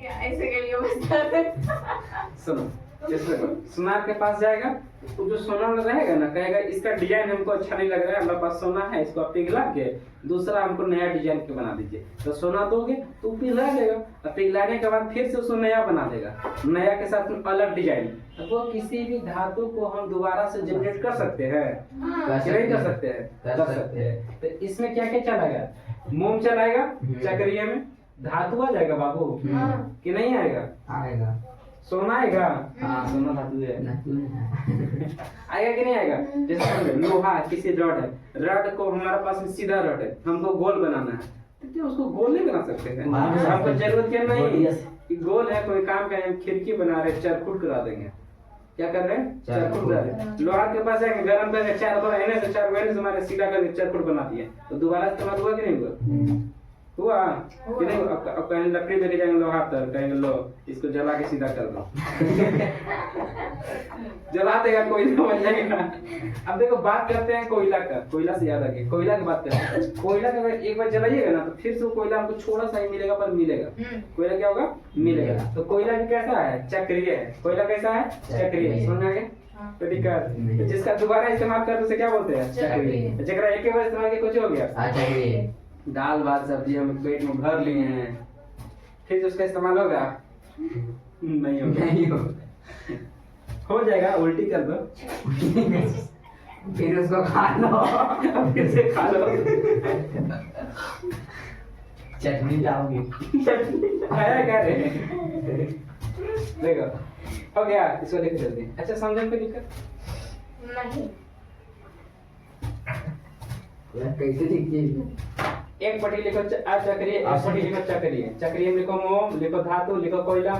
ऐसे के लिए बता दे। सुनो, जैसे सुनार के पास जाएगा तो जो सोना रहेगा ना, कहेगा इसका डिजाइन हमको अच्छा नहीं लग रहा है, हमारे पास सोना है, इसको आप पिघला के दूसरा हमको नया डिजाइन के बना दीजिए। तो सोना दोगे तो पिघला देगा, और पिघलाने के बाद फिर से उसको नया बना देगा, नया के साथ में अलग डिजाइन। तो वो किसी भी धातु को हम दोबारा से जनरेट कर सकते हैं, नहीं कर सकते हैं? कर सकते हैं। तो इसमें क्या क्या चलाएगा? मोम चलाएगा चक्रीय में, धातु आ जाएगा बाबू कि नहीं आएगा? आएगा। सोना आएगा? हाँ, सोना धातु है। आएगा कि नहीं आएगा? जैसे समझो लोहा किसी रॉड है, रॉड को हमारे पास में सीधा रॉड है, हमको गोल बनाना है, तो क्या उसको गोल नहीं बना सकते हैं? हमको जरूरत क्या नहीं कि गोल है, कोई काम का हम खिड़की बना रहे, चरखुट करा देंगे। क्या कर रहे हैं? चरखुट करा रहे हैं। लोहा के पास जाएंगे, गरम करके चार बार एने से चार एने से हमारे सीधा करके चरखुट बना दिए, तो दोबारा इस्तेमाल हुआ कि नहीं हुआ? हुआ कि नहीं? अब कहीं लकड़ी लेके जाएंगे लोहा पर, कहेंगे लो इसको जला के सीधा कर दो। जला देगा, कोयला बन जाएगा। अब देखो बात करते हैं कोयला का, कोयला से याद आ गया, कोयला की बात करते हैं। कोयला का एक बार जलाइएगा ना तो फिर से वो कोयला हमको थोड़ा सा ही मिलेगा, पर मिलेगा। कोयला क्या होगा? मिलेगा। तो कोयला भी कैसा है? चक्रीय है। कोयला कैसा है? चक्रीय। समझ में आ गया? तो दिक्कत जिसका दोबारा इस्तेमाल करते उसे क्या बोलते हैं? चक्रीय। जगह एक ही बार इस्तेमाल किया कुछ हो गया, दाल भात सब्जी हम पेट में भर लिए हैं, फिर उसका इस्तेमाल होगा? नहीं होगा। नहीं होगा। हो जाएगा, उल्टी कर दो फिर उसको खा लो, फिर से खा लो। चटनी लाओगे? खाया क्या रे? देखो हो गया, इसको लिख जल्दी। अच्छा समझ में दिक्कत नहीं? कैसे लिखिए? एक पट्टी लिखो चक्रीय, एक पट्टी लिखो चक्रीय। चक्रीय में लिखो मोम, लिखो धातु, लिखो कोयला,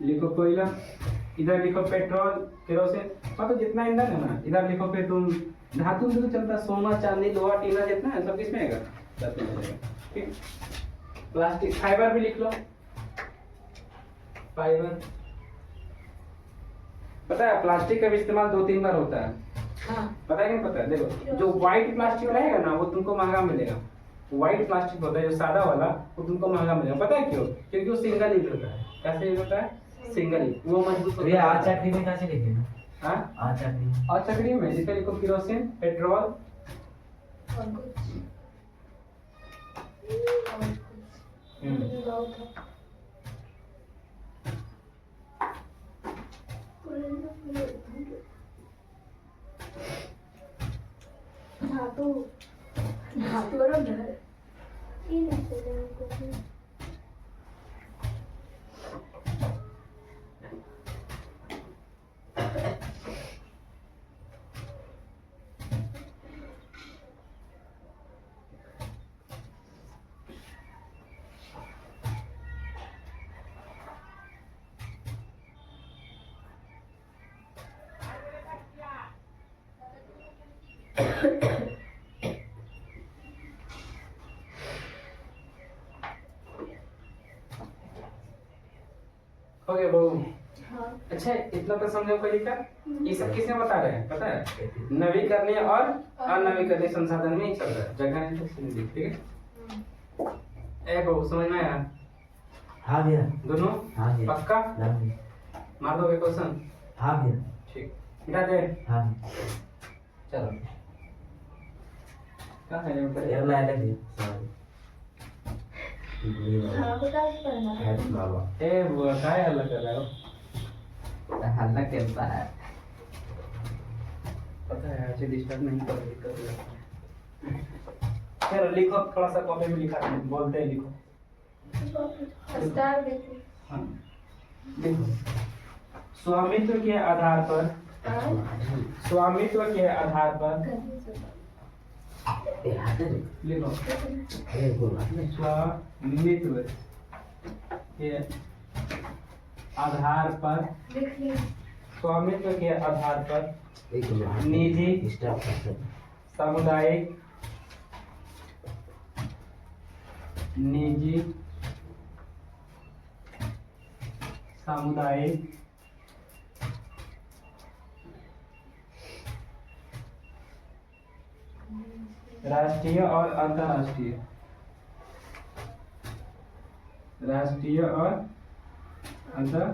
लिखो कोयला। इधर लिखो पेट्रोल, केरोसिन, मतलब जितना ईंधन है ना, इधर लिखो फिर तुम धातु में तो चलता, सोना चांदी लोहा टीना जितना है सब किसमें आएगा? धातु में आएगा। ठीक। प्लास्टिक फाइबर भी लिख लो, फाइबर। पता है प्लास्टिक का भी इस्तेमाल 2-3 बार होता है। हाँ। पता है कि नहीं पता है? देखो जो व्हाइट प्लास्टिक रहेगा ना वो तुमको महंगा मिलेगा, व्हाइट प्लास्टिक होता है जो सादा वाला, वो तुमको महंगा मिलेगा। पता है क्यों? क्योंकि वो सिंगल यूज होता है। कैसे यूज होता है? Single use. वो मजबूत होता है। आ चक्री में कैसे लिखे ना? हाँ, आ चक्री। और चक्री में जिसका लिखो केरोसिन, पेट्रोल, और कुछ धातु धातु और घर इन हो गया बहू। हाँ। अच्छा इतना तो समझो कोई दिक्कत? ये सब किसने बता रहे हैं पता है? नवीकरणीय और अनवीकरणीय संसाधन में ही चल रहा है, जगह नहीं तो सिंधी। ठीक है? ए बहू समझ में आया? हाँ भैया। दोनों? हाँ भैया। पक्का? हाँ भैया। मार दोगे क्वेश्चन? हाँ भैया। ठीक, मिटा दे। हाँ। चलो कहाँ है ऊपर? यार लाया लगी। सॉरी। हाँ बता पढ़ना है बाबा। ए वो काय हल्ला कर रहा हो? हल्ला करता है। पता है ऐसे डिस्टर्ब नहीं करो, दिक्कत है। चलो लिखो, थोड़ा सा कॉपी में लिखा है, बोलते हैं लिखो। स्टार देखो। हाँ लिखो। स्वामित्व के आधार पर, स्वामित्व के आधार पर लिखो। स्वामित्व के आधार पर, स्वामित्व के आधार पर निजी, सामुदायिक, निजी, सामुदायिक, राष्ट्रीय और अंतर्राष्ट्रीय, राष्ट्रीय और अंतर,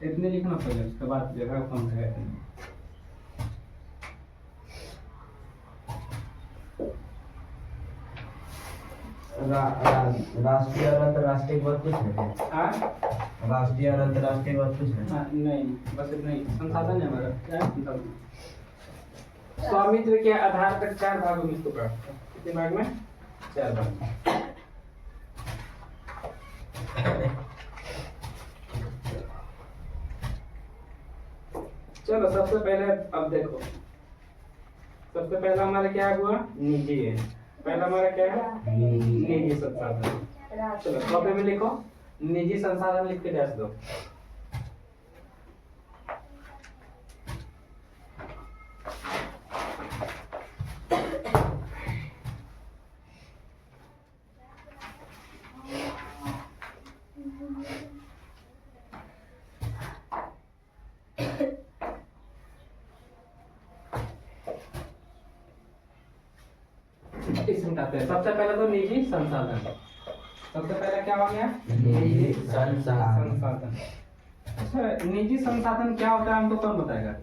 इतने लिखना पड़ेगा, उसके बाद जगह कम है। राष्ट्रीय और अंतर्राष्ट्रीय के बाद कुछ है? हाँ राष्ट्रीय और अंतर्राष्ट्रीय के बाद कुछ है? हाँ, नहीं, बस इतना ही संसाधन है हमारा। क्या है संसाधन? स्वामित्व के आधार पर 4 भागों में इसको बांटते हैं। कितने भाग में? 4 भाग। चलो सबसे पहले अब देखो, सबसे पहला हमारा क्या हुआ? निजी है। पहला हमारा क्या है? निजी संसाधन। चलो कॉपी में लिखो, निजी संसाधन लिख के डैश दो। इसमें आते हैं। सबसे पहले तो निजी संसाधन। सबसे पहले क्या हो गया? निजी संसाधन। संसाधन। अच्छा, निजी संसाधन क्या होता है हमको कौन बताएगा?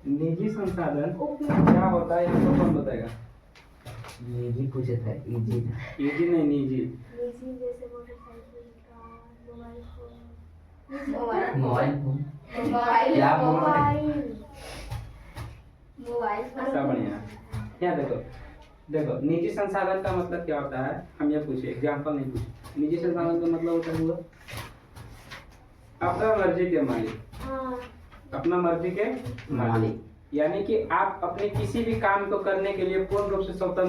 निजी संसाधन क्या होता है हमको कौन बताएगा? निजी कुछ है, इजी निजी नहीं, निजी। जैसे मोटरसाइकिल का, मोबाइल फोन। मोबाइल क्या सब बढ़िया। यहाँ देखो, देखो निजी संसाधन का मतलब क्या होता है, हम ये पूछे, एग्जाम्पल नहीं पूछे। निजी संसाधन का मतलब होता है अपना मर्जी के मालिक, अपना मर्जी के मालिक, यानी कि आप अपने किसी भी काम को करने के लिए पूर्ण रूप से स्वतंत्र